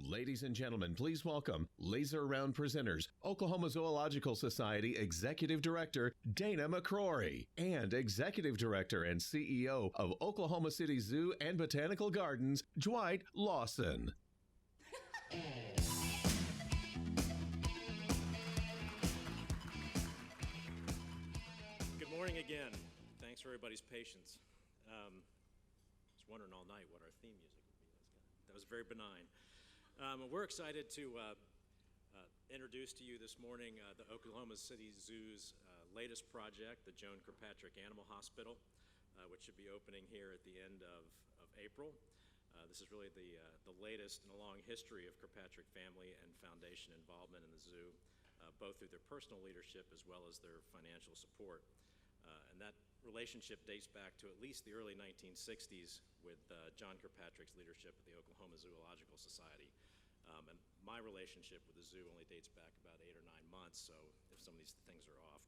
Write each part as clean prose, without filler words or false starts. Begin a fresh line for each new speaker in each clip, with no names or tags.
Ladies and gentlemen, please welcome Laser Round presenters, Oklahoma Zoological Society Executive Director Dana McCrory and Executive Director and CEO of Oklahoma City Zoo and Botanical Gardens, Dwight Lawson.
Good morning again. Thanks for everybody's patience. I was wondering all night what our theme music would be. That was very benign. We're excited to introduce to you this morning the Oklahoma City Zoo's latest project, the Joan Kirkpatrick Animal Hospital, which should be opening here at the end of April. This is really the latest in a long history of Kirkpatrick family and foundation involvement in the zoo, both through their personal leadership as well as their financial support. And that relationship dates back to at least the early 1960s with John Kirkpatrick's leadership of the Oklahoma Zoological Society. And my relationship with the zoo only dates back about 8 or 9 months, so if some of these things are off,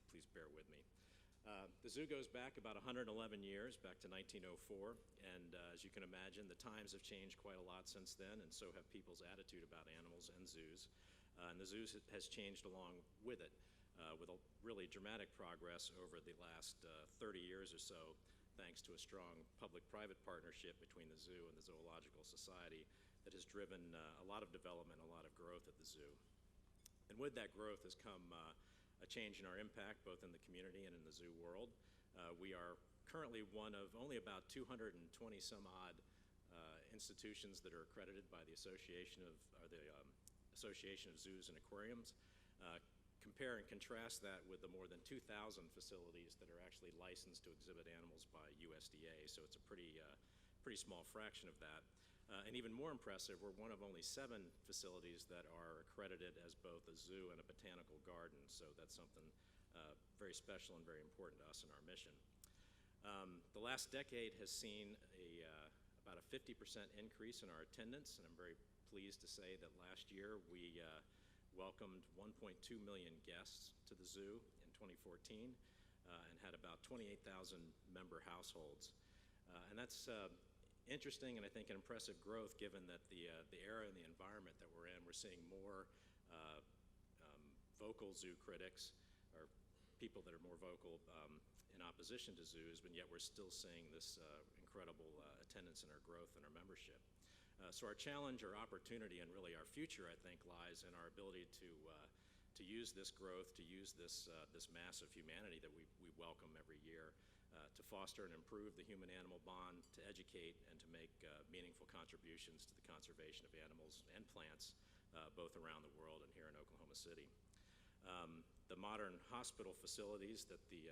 please bear with me. The zoo goes back about 111 years, back to 1904, and as you can imagine, the times have changed quite a lot since then, and so have people's attitude about animals and zoos. And the zoo has changed along with it, with a really dramatic progress over the last 30 years or so, thanks to a strong public-private partnership between the zoo and the Zoological Society that has driven a lot of development, a lot of growth at the zoo. And with that growth has come a change in our impact, both in the community and in the zoo world. We are currently one of only about 220 some odd institutions that are accredited by the Association of Zoos and Aquariums. Compare and contrast that with the more than 2,000 facilities that are actually licensed to exhibit animals by USDA, so it's a pretty small fraction of that. And even more impressive, we're one of only 7 facilities that are accredited as both a zoo and a botanical garden, so that's something very special and very important to us in our mission. The last decade has seen about a 50% increase in our attendance, and I'm very pleased to say that last year we welcomed 1.2 million guests to the zoo in 2014 and had about 28,000 member households. And that's interesting and I think an impressive growth given that the era and the environment that we're in. We're seeing more vocal zoo critics or people that are more vocal in opposition to zoos, but yet we're still seeing this incredible attendance and our growth and our membership. So our challenge, our opportunity, and really our future, I think, lies in our ability to use this growth, to use this mass of humanity that we welcome every year, to foster and improve the human-animal bond, to educate and to make meaningful contributions to the conservation of animals and plants, both around the world and here in Oklahoma City. The modern hospital facilities that the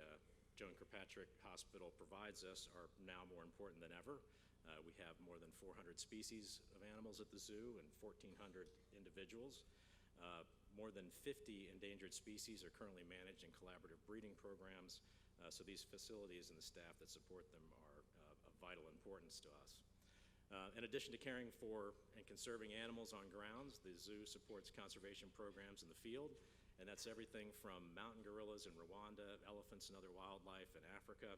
Joan Kirkpatrick Hospital provides us are now more important than ever. We have more than 400 species of animals at the zoo and 1,400 individuals. More than 50 endangered species are currently managed in collaborative breeding programs, so these facilities and the staff that support them are of vital importance to us. In addition to caring for and conserving animals on grounds, the zoo supports conservation programs in the field, and that's everything from mountain gorillas in Rwanda, elephants and other wildlife in Africa,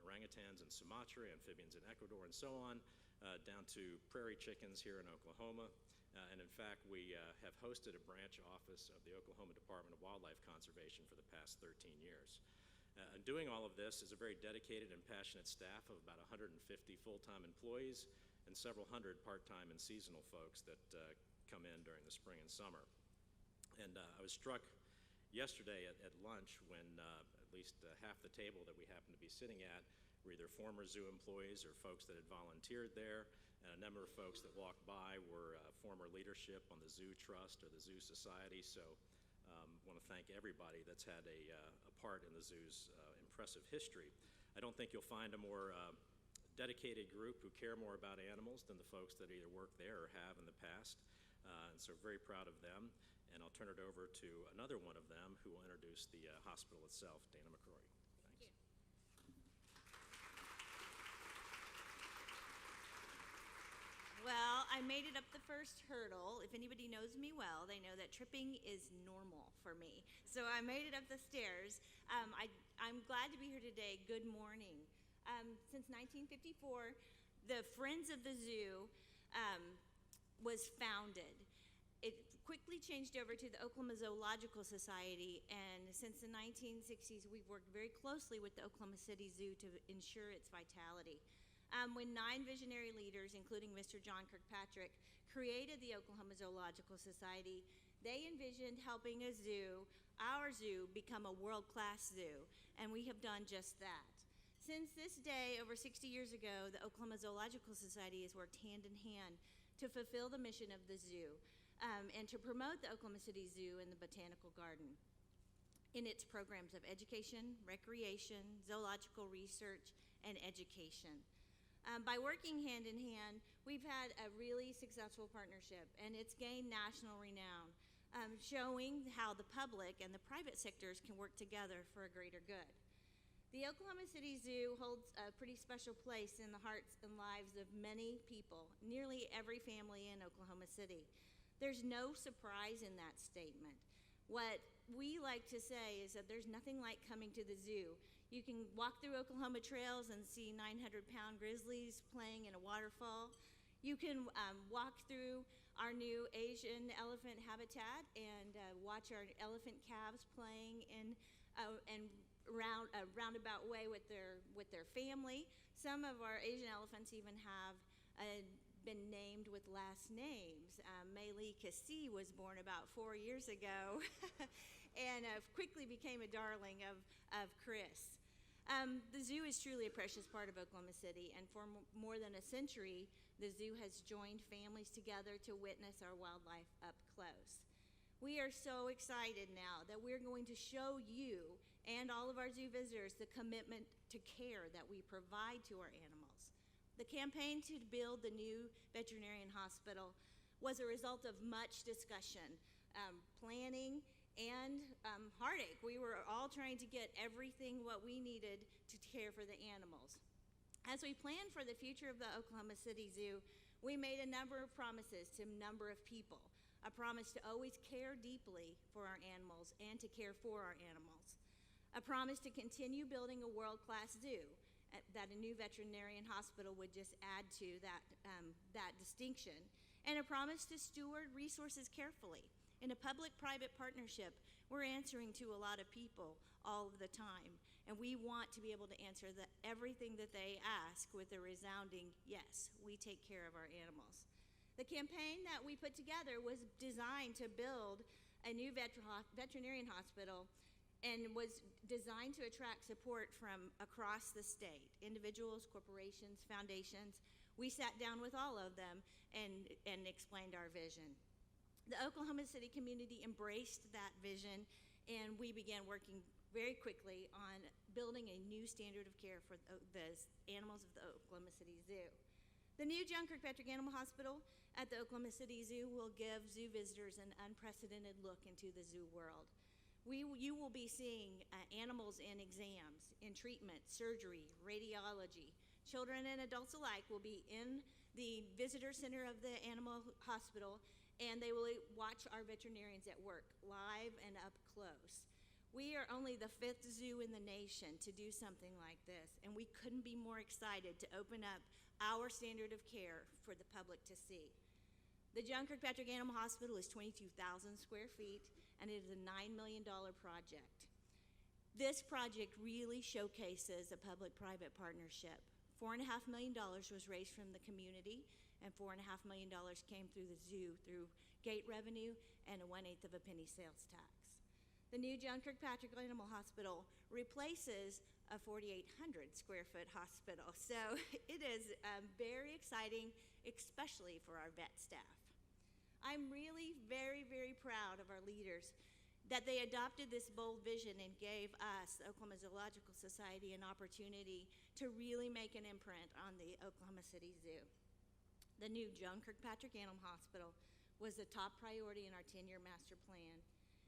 orangutans in Sumatra, amphibians in Ecuador, and so on, down to prairie chickens here in Oklahoma. And in fact, we have hosted a branch office of the Oklahoma Department of Wildlife Conservation for the past 13 years. And doing all of this is a very dedicated and passionate staff of about 150 full-time employees and several hundred part-time and seasonal folks that come in during the spring and summer. And I was struck yesterday at lunch when at least half the table that we happened to be sitting at were either former zoo employees or folks that had volunteered there, and a number of folks that walked by were former leadership on the Zoo Trust or the Zoo Society, so I want to thank everybody that's had a part in the zoo's impressive history. I don't think you'll find a more dedicated group who care more about animals than the folks that either work there or have in the past, and so very proud of them. And I'll turn it over to another one of them who will introduce the hospital itself, Dana McCrory. Thanks.
Thank you. Well, I made it up the first hurdle. If anybody knows me well, they know that tripping is normal for me. So I made it up the stairs. I'm glad to be here today. Good morning. Since 1954, the Friends of the Zoo was founded. It quickly changed over to the Oklahoma Zoological Society, and since the 1960s, we've worked very closely with the Oklahoma City Zoo to ensure its vitality. When 9 visionary leaders, including Mr. John Kirkpatrick, created the Oklahoma Zoological Society, they envisioned helping our zoo, become a world-class zoo, and we have done just that. Since this day, over 60 years ago, the Oklahoma Zoological Society has worked hand in hand to fulfill the mission of the zoo, and to promote the Oklahoma City Zoo and the Botanical Garden in its programs of education, recreation, zoological research, and education. By working hand in hand, we've had a really successful partnership, and it's gained national renown, showing how the public and the private sectors can work together for a greater good. The Oklahoma City Zoo holds a pretty special place in the hearts and lives of many people, nearly every family in Oklahoma City. There's no surprise in that statement. What we like to say is that there's nothing like coming to the zoo. You can walk through Oklahoma trails and see 900-pound grizzlies playing in a waterfall. You can walk through our new Asian elephant habitat and watch our elephant calves playing in a roundabout way with their family. Some of our Asian elephants even have been named with last names. Mei Lee Kasi was born about 4 years ago and quickly became a darling of Chris. The zoo is truly a precious part of Oklahoma City, and for more than a century, the zoo has joined families together to witness our wildlife up close. We are so excited now that we're going to show you and all of our zoo visitors the commitment to care that we provide to our animals. The campaign to build the new veterinarian hospital was a result of much discussion, planning, and heartache. We were all trying to get everything what we needed to care for the animals. As we planned for the future of the Oklahoma City Zoo, we made a number of promises to a number of people. A promise to always care deeply for our animals and to care for our animals. A promise to continue building a world-class zoo, that a new veterinarian hospital would just add to that distinction, and a promise to steward resources carefully. In a public-private partnership, we're answering to a lot of people all of the time, and we want to be able to answer everything that they ask with a resounding, yes, we take care of our animals. The campaign that we put together was designed to build a new veterinarian hospital and was designed to attract support from across the state, individuals, corporations, foundations. We sat down with all of them and explained our vision. The Oklahoma City community embraced that vision, and we began working very quickly on building a new standard of care for the animals of the Oklahoma City Zoo. The new Joan Kirkpatrick Animal Hospital at the Oklahoma City Zoo will give zoo visitors an unprecedented look into the zoo world. You will be seeing animals in exams, in treatment, surgery, radiology. Children and adults alike will be in the visitor center of the animal hospital, and they will watch our veterinarians at work, live and up close. We are only the 5th zoo in the nation to do something like this, and we couldn't be more excited to open up our standard of care for the public to see. The Joan Kirkpatrick Animal Hospital is 22,000 square feet, and it is a $9 million project. This project really showcases a public-private partnership. $4.5 million was raised from the community, and $4.5 million came through the zoo through gate revenue and a 1/8 of a penny sales tax. The new Joan Kirkpatrick Animal Hospital replaces a 4,800 square foot hospital. So it is very exciting, especially for our vet staff. I'm really very, very proud of our leaders that they adopted this bold vision and gave us, the Oklahoma Zoological Society, an opportunity to really make an imprint on the Oklahoma City Zoo. The new Joan Kirkpatrick Animal Hospital was the top priority in our 10-year master plan,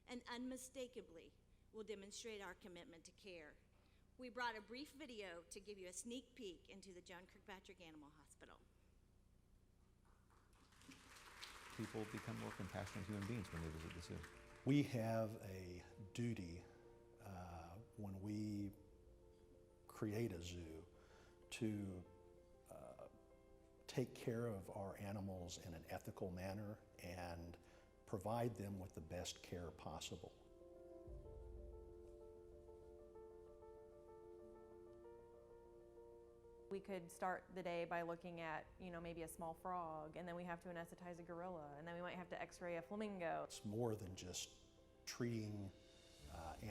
and unmistakably will demonstrate our commitment to care. We brought a brief video to give you a sneak peek into the Joan Kirkpatrick Animal Hospital.
People become more compassionate human beings when they visit the zoo.
We have a duty when we create a zoo to take care of our animals in an ethical manner and provide them with the best care possible.
We could start the day by looking at, maybe a small frog, and then we have to anesthetize a gorilla, and then we might have to x-ray a flamingo.
It's more than just treating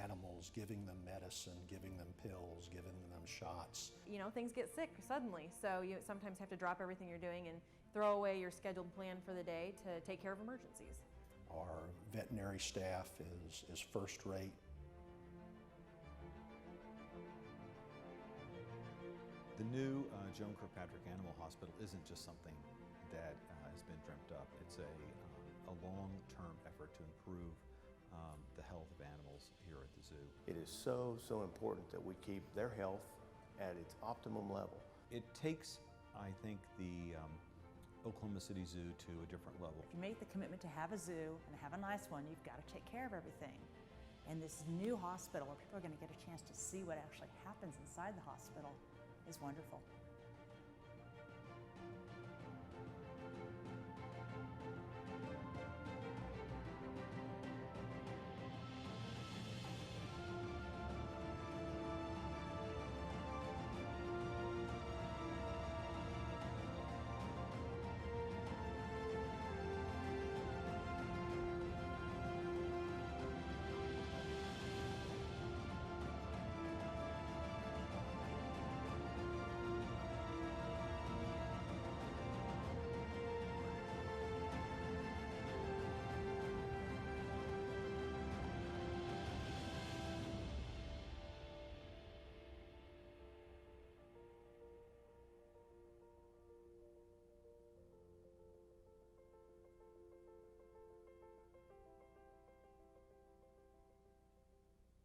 animals, giving them medicine, giving them pills, giving them shots.
Things get sick suddenly, so you sometimes have to drop everything you're doing and throw away your scheduled plan for the day to take care of emergencies.
Our veterinary staff is first rate.
The new Joan Kirkpatrick Animal Hospital isn't just something that has been dreamt up. It's a long-term effort to improve the health of animals here at the zoo.
It is so important that we keep their health at its optimum level.
It takes, I think, the Oklahoma City Zoo to a different level.
If you make the commitment to have a zoo and have a nice one, you've got to take care of everything. And this new hospital where people are going to get a chance to see what actually happens inside the hospital is wonderful.